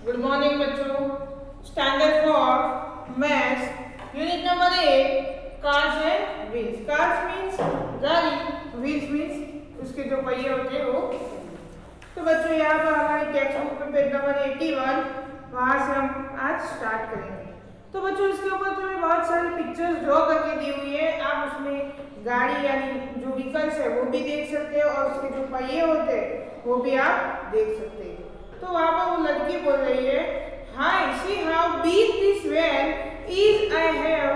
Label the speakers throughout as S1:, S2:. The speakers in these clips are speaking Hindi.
S1: गुड मॉर्निंग बच्चों। Standard for maths unit number 8 cars and wheels. Cars means गाड़ी, व्हील्स मीन्स उसके जो पहिए होते हैं वो। तो बच्चों यहाँ पर हमारी टेक्स्ट बुक में पेज नंबर 81, वहाँ से हम आज स्टार्ट करेंगे। तो बच्चों इसके ऊपर तुम्हें बहुत सारी पिक्चर्स ड्रॉ करके दी हुई है। आप उसमें गाड़ी यानी जो व्हीकल्स है वो भी देख सकते हो और उसके जो पहिए होते हैं वो भी आप देख सकते हैं। तो वहाँ पर वो लड़की बोल रही है, hi see how big this van is, I have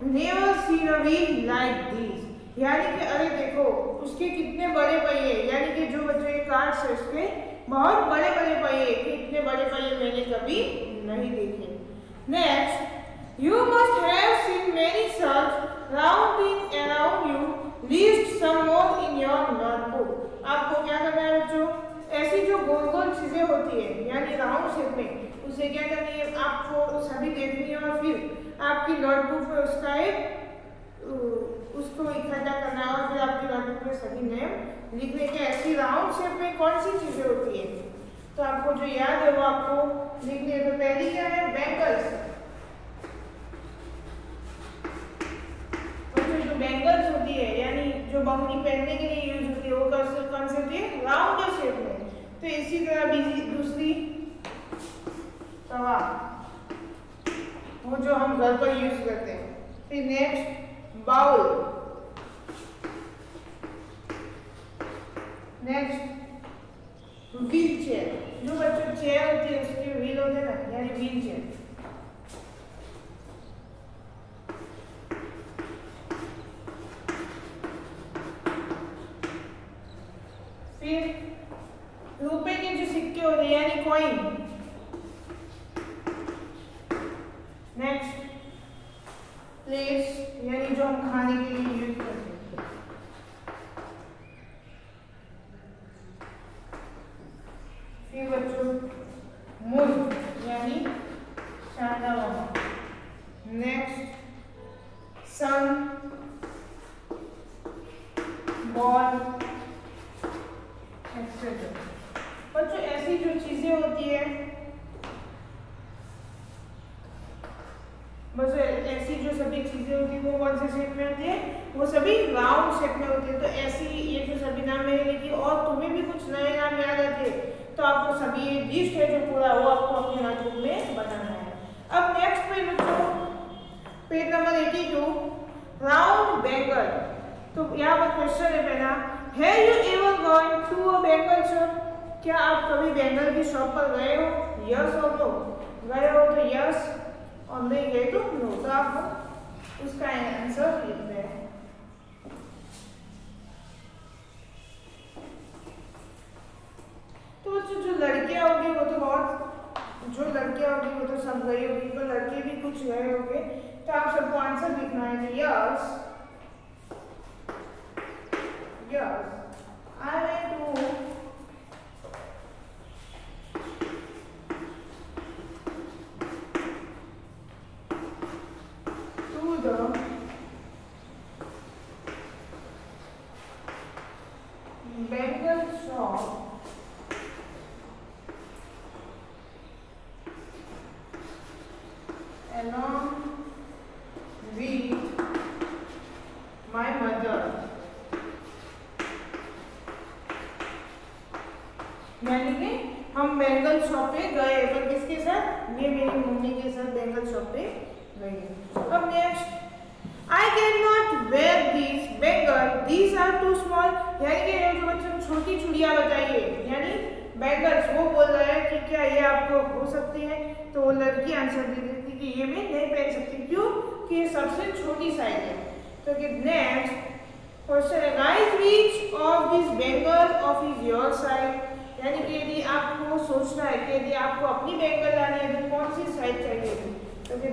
S1: never seen a wheel like this. यानी कि अरे देखो उसके कितने बड़े पहिए, यानी कि जो बच्चों ये कार्स है उसके बहुत बड़े बड़े पहिए, कि इतने बड़े पहिए मैंने कभी नहीं देखे। Next, you must have seen many such rounding around you, list some more in your notebook. आपको क्या करना है बच्चों, ऐसी जो गोल गोल चीजें होती है यानी राउंड शेप में, उसे क्या करनी है आपको सभी देखनी है और फिर आपकी नोटबुक में उसका एक उसको इकट्ठा करना है और फिर आपकी नोटबुक में सभी नेम लिखने के। ऐसी राउंड शेप में कौन सी चीजें होती है तो आपको जो याद है वो आपको लिखनी है। तो पहली क्या है, बैंगल्स। जो बैंगल्स होती है यानी जो बंगड़ी पहनने के लिए यूज होती है वो कौन सी होती है, राउंड शेप में। तो इसी तरह दूसरी तवा, वो जो हम घर पर यूज करते हैं। फिर next bowl, next wheel chair. जो बच्चों चेयर होती है उसके व्हील होते हैं ना, यानी व्हील चेयर। फिर रुपए के जो सिक्के होते हैं यानी कॉइन। नेक्स्ट प्लेट्स यानी जो हम खाने के लिए यूज करते हैं। फिर बच्चों मुल्क यानी चांदा। नेक्स्ट सन, बॉल, बच्चों ऐसी जो चीजें होती है, बस ऐसी जो सभी चीजें होती है वो कौन से शेप में होती है, वो सभी राउंड शेप में होती है। तो ऐसी ये जो सभी नाम मैंने लिखी और तुम्हें भी कुछ नए नाम याद आते तो आपको सभी लिस्ट है जो पूरा वो आपको अपने नोटबुक में बताना है। अब नेक्स्ट पेज बच्चों, पेज नंबर 82, राउंड बैंगल। तो यहाँ पर क्वेश्चन है पहला, Have you ever gone to a bangle shop? क्या आप कभी बैंगल की शॉप पर गए हो? यस और नो। गए हो तो यस और नहीं गए तो नो। तो आप उसका आंसर लिखते हैं। तो बच्चों जो लड़कियां होगी वो तो सब गई होगी, तो लड़के भी कुछ गए होंगे। तो आप सबको आंसर लिखना है yes. Yes, I went to the bangle shop along with my mother। यानी कि हम बैंगल शॉप पे गए, पर किसके साथ, ये मेरी मम्मी के साथ बैंगल शॉप पे गए। अब next, I can not wear this bangle, these are too small. यानी कि जो बच्चों ने छोटी चूड़ियां बताई है यानी बैंगल्स, वो बोल रहा है कि क्या ये आपको हो सकती है। तो वो लड़की आंसर दे देती कि ये मैं नहीं पहन सकती, क्यों कि ये सबसे छोटी साइज है। तो नेक्स्ट क्वेश्चन है, guys which of this bangle of is your size. यानी कि यदि आपको सोचना है कि यदि आपको अपनी बैंगल लानी है तो कौन सी साइज चाहिए, तो कि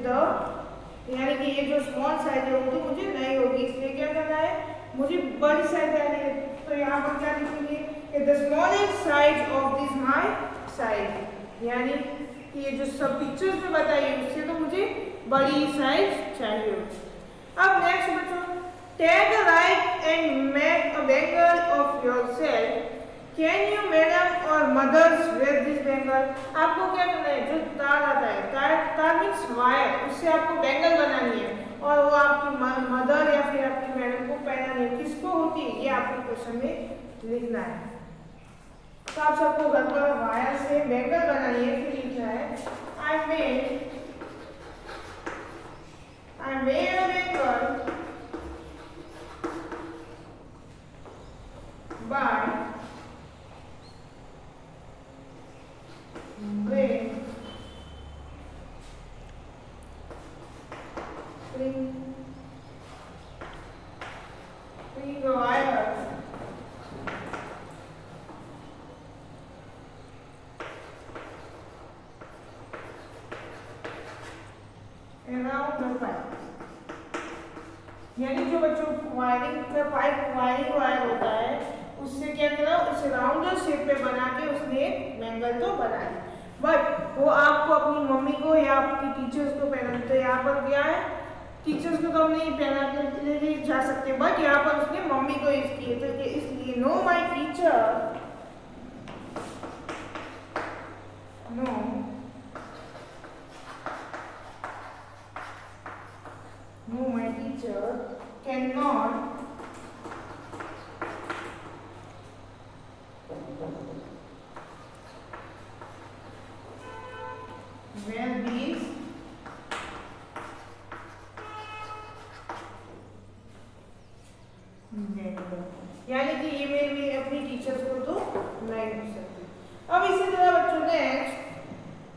S1: यानी कि ये जो स्मॉल साइज है वो तो मुझे नहीं होगी, इसलिए क्या करना है, मुझे बड़ी साइज लानी है। तो यहाँ पर क्या लिखेंगे कि the smallest size of this my size, यानी कि ये जो सब पिक्चर्स में बताई है उससे तो मुझे बड़ी साइज चाहिए। अब नेक्स्ट बच्चों, take a right and make a bangle of yourself. Can you, madam or mothers, wear this bangle? Silver. आपको क्या करना है, जो तार आता है, तार मीन्स वायर, उससे आपको बैंगल बनानी है और वो आपकी मदर या फिर आपकी मैडम को पहनानी है। किसको होती है, ये आपको क्वेश्चन में लिखना है। तो आप सबको घर पर वायर से बैंगल बनानी है, फिर लिखना है I made a bangle by bring the wire around the pipe। यानी जो बच्चों वायरिंग का पाइप वायरिंग वायर होता है, उससे क्या करा, उसे राउंडर शेप में बना के उसने एक बैंगल तो बना ली, बट वो आपको अपनी मम्मी को या आपकी टीचर्स को पहनाना। तो यहाँ पर क्या है, टीचर्स को तो हम नहीं पहना के ले जा सकते, बट यहाँ पर उसने मम्मी को यूज किए, तो इसलिए no my teacher, no my teacher cannot wear these यानी कि ये मेरी अपनी टीचर्स को तो नहीं हो सकती। अब इसी तरह बच्चों नेक्स्ट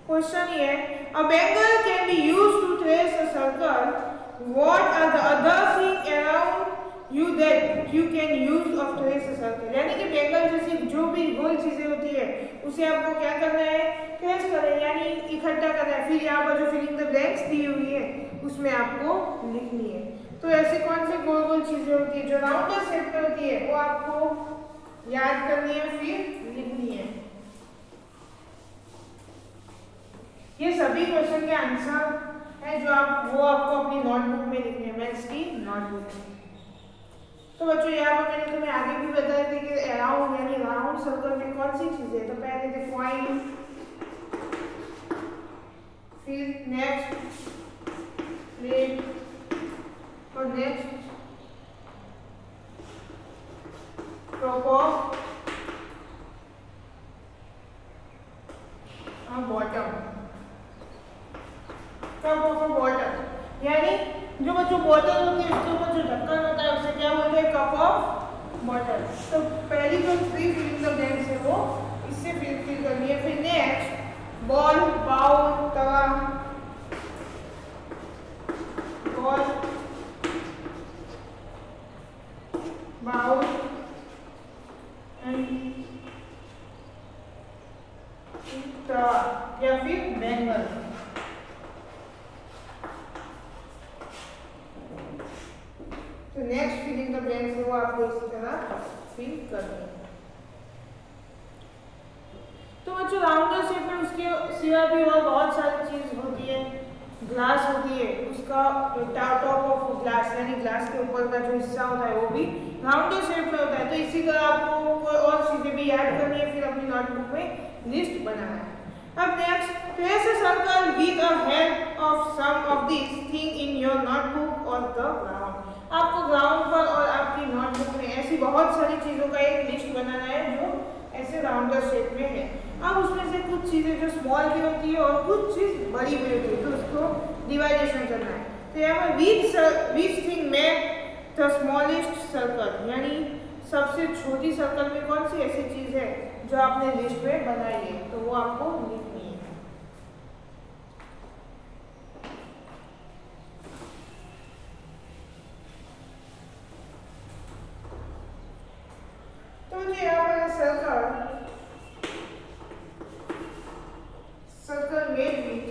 S1: क्वेश्चन ये है, a bangle can be used to trace a circle, what are the other thing around you that you can use of trace a circle। यानी कि बैंगल जैसी जो भी गोल चीजें होती है उसे आपको क्या करना है, ट्रेस करना है, यानी इकट्ठा करना है। फिर यहाँ पर जो फिलिंग द ब्लैंक्स दी हुई है उसमें आपको लिखनी है। तो ऐसे कौन से गोल गोल चीजें होती है जो राउंडर शेप में होती है, वो आपको याद करनी है, फिर लिखनी है। ये सभी क्वेश्चन के आंसर है जो आपको अपनी नोटबुक में लिखने हैं, मैथ्स की नोटबुक में। तो बच्चों यहाँ पर मैंने तुम्हें आगे भी बताया था कि अराउंड यानी राउंड सर्कल में कौन सी चीजें है। तो पहले थे कॉइन, फिर नेक्स्ट प्लेट और next top of bottom, top of bottle, यानी जो बच्चों बॉटल होती है उसके ऊपर जो ढक्कन होता है उसे क्या बोलते हैं, कप ऑफ बॉटल। तो पहली जो थ्री फिलिंग द ब्लैंक्स है वो इससे फिल करनी है। फिर next ball, bowl, tawa, ball, bowl and tawa या फिर बैंगल। तो नेक्स्ट फिलिंग द ब्लैंक्स है वो आपको इसी तरह फिल करनी है। तो बच्चों राउंडर शेप में उसके सिवा भी और बहुत सारी चीज होती है। ग्लास होती है, उसका टॉप ऑफ ग्लास यानी ग्लास के ऊपर का जो हिस्सा होता है वो भी राउंडर शेप में होता है। तो इसी तरह आपको कोई और चीजें भी याद करनी है, फिर अपनी नोटबुक में लिस्ट बनाना है। अब next, trace a circle with a help of some of this thing in your notebook और द ग्राउंड। आपको ग्राउंड पर और आपकी नोटबुक में ऐसी बहुत सारी चीज़ों का एक लिस्ट बनाना है जो ऐसे राउंडर शेप में है। अब उसमें से कुछ चीज़ें जो स्मॉल भी होती है और कुछ चीज़ बड़ी भी होती है, तो उसको डिवाइडेशन करना है। तो यहाँ पर which thing make the smallest circle, यानी सबसे छोटी सर्कल में कौन सी ऐसी चीज़ है जो आपने लिस्ट में बनाई है, तो वो आपको लिखनी है। तो मुझे यहाँ पर circle made with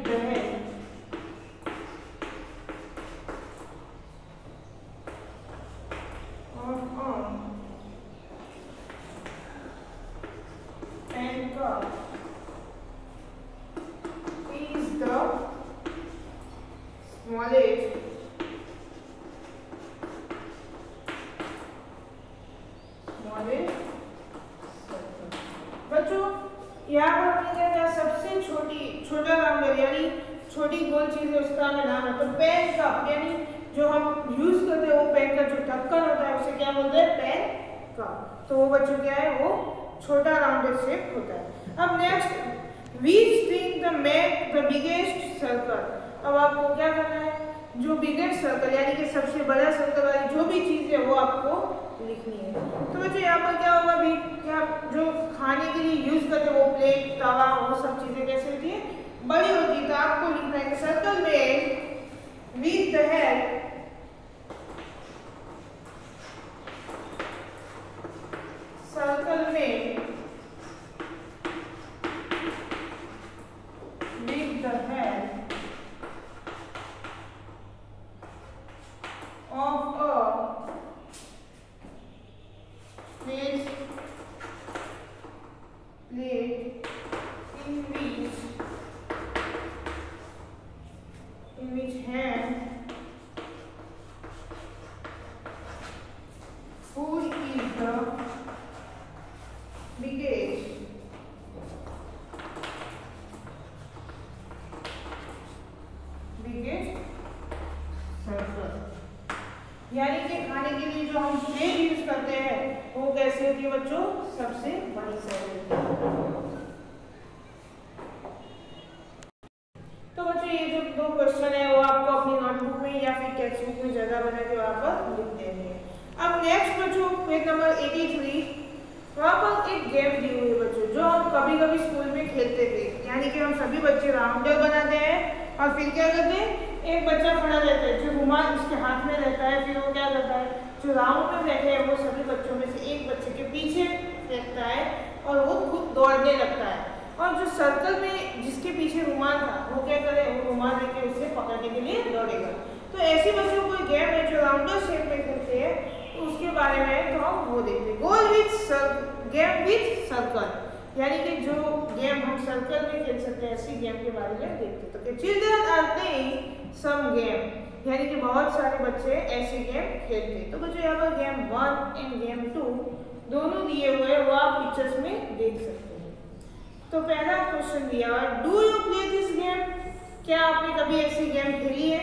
S1: the head of arm and cup is the smallest यहाँ पर हमने क्या किया, सबसे छोटा राउंड यानी छोटी गोल चीज है उसका हमें नाम है। तो पेन कप यानी जो हम यूज करते हैं वो पेन का जो ढक्कन होता है उसे क्या बोलते हैं, पेन कप। तो वो बच्चों क्या है, वो छोटा राउंडेड शेप होता है। अब next, which thing the make the biggest circle. अब आपको क्या करना है, जो बिगेस्ट सर्कल यानी कि सबसे बड़ा सर्कल वाली जो भी चीज है वो आपको लिखनी है। तो बच्चों यहाँ पर क्या होगा, भी क्या जो खाने के लिए यूज करते हैं वो प्लेट, तवा, वो सब चीजें कैसे होती है, बड़ी होती है। तो आपको लिखना है कि सर्कल में with the help of a plate in which hand food is the biggest circle. यानी कि खाने के लिए जो हम प्लेट यूज करते हैं वो कैसे होती है बच्चों, सबसे बड़ी सर्कल। तो बच्चों ये जो दो क्वेश्चन है वो आपको अपनी नोटबुक में या फिर टेक्स्ट बुक में जगह बना के वहां पर लिख देनी है। अब नेक्स्ट बच्चों पेज नंबर 83, वहां पर एक गेम दी हुई है बच्चों जो हम कभी कभी स्कूल में खेलते थे। यानी कि हम सभी बच्चे राउंडर बनाते हैं और फिर क्या करते हैं, एक बच्चा खड़ा रहता है जो रुमाल उसके हाथ में रहता है, फिर वो क्या करता है, जो राउंड में बैठे हैं वो सभी बच्चों में से एक बच्चे के पीछे फेंकता है और वो खुद दौड़ने लगता है। और जो सर्कल में जिसके पीछे रुमाल था वो क्या करे, वो रुमाल लेके उसे पकड़ने के लिए दौड़ेगा। तो ऐसे बच्चों को गेम है जो राउंडर शेप में खेलते हैं, तो उसके बारे में तो हम वो देखते हैं। गोल विथ गेम विथ सर्कल, यानी कि जो गेम हम सर्कल में खेल सकते हैं ऐसी गेम के बारे में देखते हैं। तो children are playing some game, यानी कि बहुत सारे बच्चे ऐसे गेम खेलते हैं। तो बच्चों यहाँ पर गेम 1 एंड गेम 2 दोनों दिए हुए वो आप पिक्चर्स में देख सकते हैं। तो पहला क्वेश्चन दिया हुआ, do you play this game, क्या आपने कभी ऐसी गेम खेली है?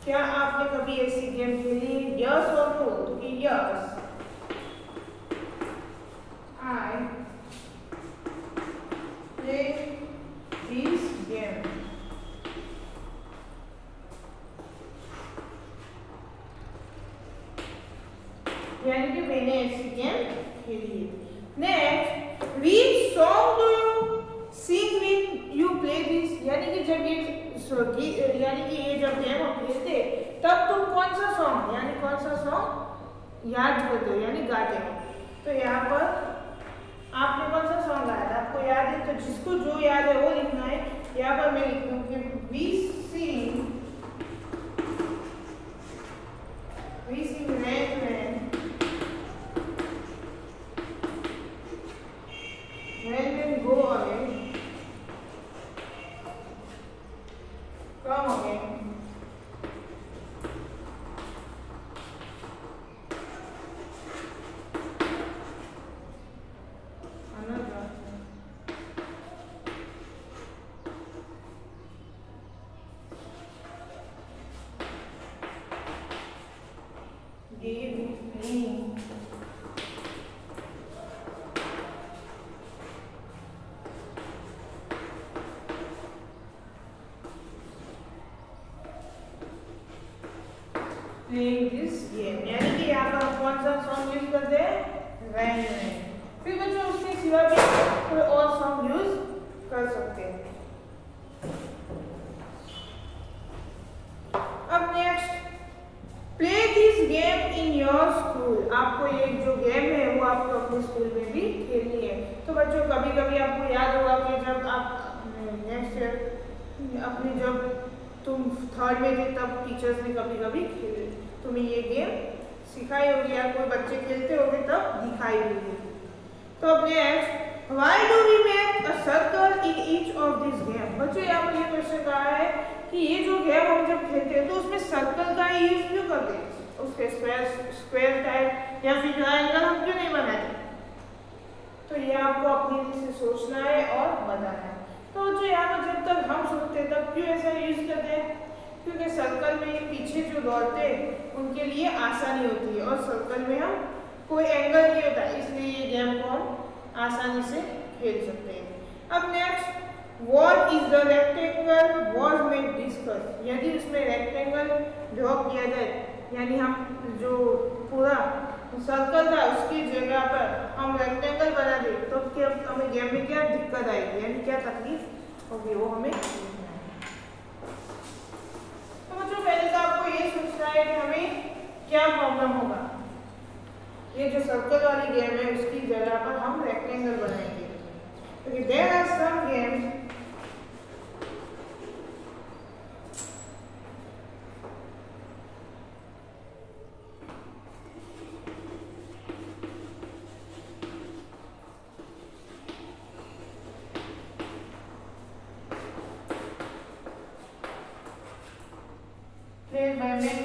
S1: क्या आपने कभी ऐसी गेम खेली है? यस और नो? तो कि yes, I play this game. यानी कि मैंने ऐसी गेम खेली है। Next, which song do you sing when you play this, यानी कि जब यानी कि ये जब गेम हम खेलते तब तुम कौन सा सॉन्ग यानी कौन सा सॉन्ग याद करते हो यानी गाते हो। तो यहाँ पर आपने कौन सा सॉन्ग गाया था, आपको याद है? तो जिसको जो याद है वो लिखना है। यहाँ पर मैं लिखती हूँ कि we sing when go away, come again, another, give me playing this game, यानी कि यहाँ पर हम कौन सा सॉन्ग यूज करते हैं, रैन। फिर बच्चों उसके सिवा भी कोई और सॉन्ग यूज कर सकते हैं। अब next, play this game in your school, आपको ये जो गेम है वो आपको अपने स्कूल में भी खेलनी है। तो बच्चों कभी कभी आपको याद होगा कि जब आप नेक्स्ट ईयर अपनी जब तुम 3rd में थे तब टीचर्स ने कभी कभी तुम्हें ये गेम सिखाई होगी या कोई बच्चे खेलते होंगे तब दिखाई होगी। तो अब next, Why do we make a circle in each of these game? बच्चों यहाँ पर ये क्वेश्चन कहा है कि ये जो गेम हम जब खेलते हैं तो उसमें सर्कल का ही यूज क्यों करते हैं, उसके स्क्वायर टाइप या फिर ट्रायंगल हम क्यों नहीं बनाते? तो ये आपको अपनी रीत से सोचना है और बताना है। तो जो यहाँ पर जब तक हम सोचते हैं तब क्यों ऐसा यूज करते हैं? क्योंकि सर्कल में पीछे जो दौड़ते हैं उनके लिए आसानी होती है और सर्कल में हम कोई एंगल नहीं होता, इसलिए ये गेम को हम आसानी से खेल सकते हैं। अब next, what is the rectangle was made discuss. यदि उसमें रेक्टेंगल ड्रॉ किया जाए, यानी हम जो पूरा सर्कल था उसकी जगह पर हम रेक्टेंगल बना दें तो क्या हमें गेम में क्या दिक्कत आएगी, यानी क्या तकलीफ होगी, वो हमें देखना है। तो बच्चों पहले तो आपको ये सोचना है कि हमें क्या प्रॉब्लम होगा। ये जो सर्कल वाली गेम है उसकी जगह पर हम रेक्टेंगल बनाएंगे, क्योंकि there are some games played by making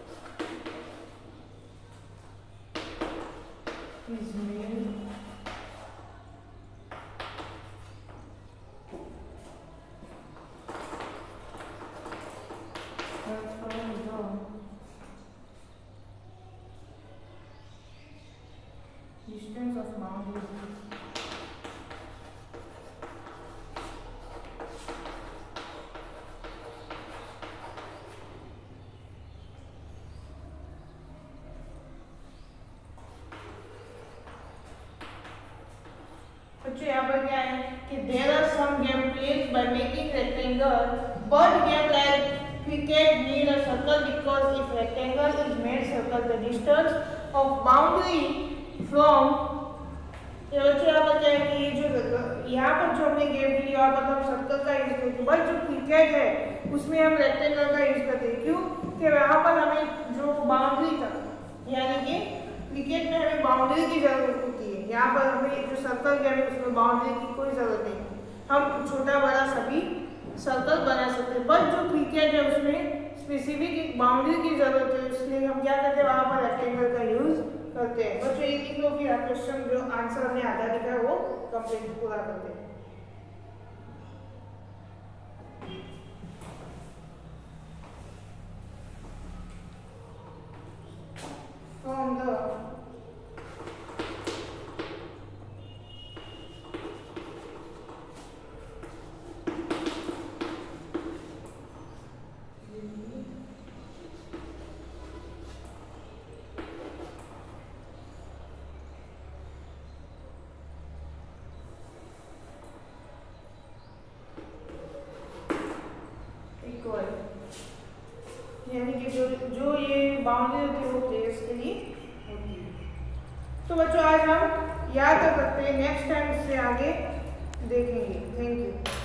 S1: rectangle, but again like cricket need circle because for rectangle is made distance of boundary. बच्चों यहाँ पर क्या है कि there are some game played by making rectangle, but game like cricket need a circle because if rectangle is made circle, the distance of boundary from ये बच्चों यहाँ पर क्या है कि ये जो यहाँ पर जो हमने गेम खेली वहाँ पर हम सर्कल का यूज करते हैं, बट जो क्रिकेट है उसमें हम रेक्टेंगल का यूज करते हैं। क्यों? कि वहाँ पर हमें जो बाउंड्री था, यानी कि क्रिकेट में हमें बाउंड्री की जरूरत होती है, यहाँ पर हमें जो सर्कल गेम है उसमें बाउंड्री की कोई जरूरत नहीं, हम छोटा बड़ा सभी सर्कल बना सकते हैं। बट जो क्रिकेट है उसमें स्पेसिफिक एक बाउंड्री की जरूरत है, इसलिए हम क्या करते हैं वहाँ पर रेक्टेंगल का यूज करते हैं। बच्चों ये लिख लो कि क्वेश्चन जो आंसर हमने आधा लिखा है वो कंप्लीट पूरा करते हैं। From the यानी कि जो ये बाउंड्री होती है वो प्लेयर्स के लिए होती है। तो बच्चों आज हम याद कर सकते हैं, नेक्स्ट टाइम इससे आगे देखेंगे। Thank you.